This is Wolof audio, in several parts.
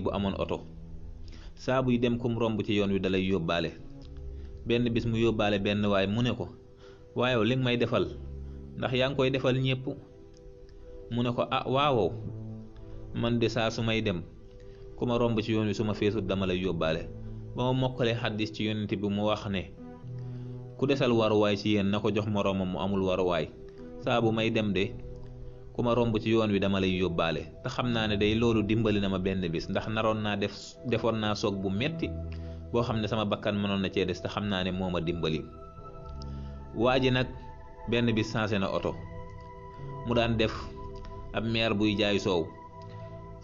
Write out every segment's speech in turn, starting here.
bu amoon oto saa buy dem kum romb ci yoon wi dalay yóbbaale. benn bis mu yóbbaale benn waay mu ne ko waaye li nga may defal ndax yaa ngi koy defal ñépp mu ne ko waaw man de saa su may dem ku ma romb ci yoon wi su ma feesut dama lay yóbbaale. ba ma mokkalee xaddis ci yonent bi mu wax ne ku desal waruwaay ci yéen na ko jox moroomam mu amul waruwaay saa bu may dem de ku ma romb ci yoon wi dama lay yóbbaale. te xam naa ne day loolu dimbali na ma benn bis ndax naroon naa defoon naa soog bu metti boo xam ne sama bakkan mënoon na cee des te xam naa ne moo ma dimbali. waa ji nag benn bis changé na oto mu daan def ab meer buy jaay soow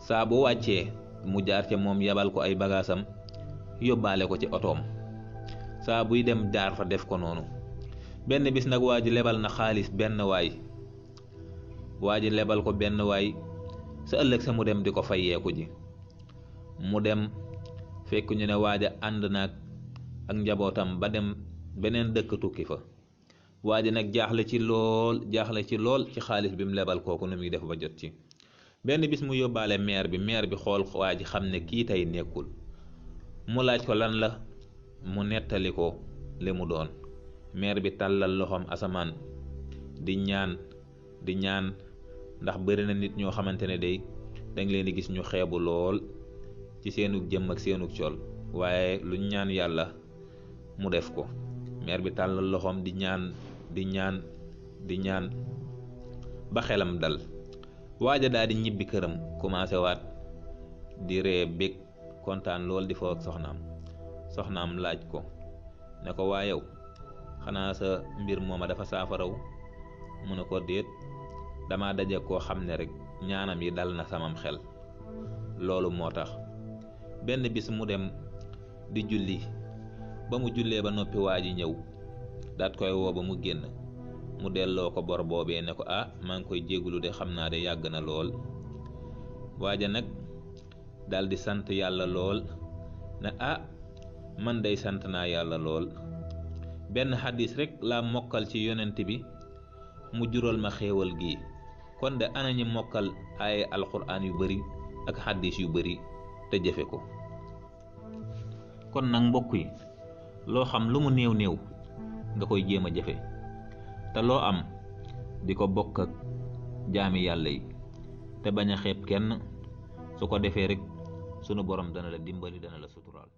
saa bu wàccee mu jaar ca moom yabal ko ay bagaasam yóbbaale ko ci otoom saa buy dem jaar fa def ko noonu. benn bis nag waa ji lebal na xaalis benn waay waa ji lebal ko benn waay sa ëllëg sa mu dem di ko fayeeku ji mu dem fekk ñu ne waaja ànd naag ak njabootam ba dem beneen dëkk tukki fa. waa ji nag jaaxle ci lool ci xaalis bi mu lebal kooku nu muy def ba jot ci. benn bis mu yóbbaale meer bi xool waa ji xam ne kii tey nekkul mu laaj ko lan la mu nettali ko li mu doon. meer bi tàllal loxoom asamaan di ñaan ndax bëri na nit ñoo xamante ne day dañ leen di gis ñu xeebu lool ci seenug jëmm ak seenug col waaye luñ ñaan yàlla mu def ko. meer bi tàllal loxoom di ñaan ba xelam dal. waaja daal di ñibbi këram commencé waat di ree bég kontaan lool di foo ak soxnaam laaj ko ne ko waa yow xanaa sa mbir mooma dafa saafaraw mu ne ko déet dama daje koo xam ne rek ñaanam yi dal na samam xel loolu moo tax. benn bis mu dem di julli ba mu jullee ba noppi waa ji ñëw daat koy woo ba mu génn mu delloo ko bor boobee ne ko maa ngi koy jéggulu de xam naa de yàgg na lool. waaja nag daldi sant yàlla lool ne man day sant naa yàlla lool. benn xadis rek laa mokkal ci yonent bi mu jural ma xéewal gi kon de ana ñi mokkal ay alquran yu bari ak xadis yu bari te jëfe ko. kon nag mbokk yi loo xam lu mu néew nga koy jéem a jëfe te loo am di ko bokk ak jaami yàlla yi te bañ a xeeb kenn su ko defee rek sunu borom dana la dimbali dana la suturaal.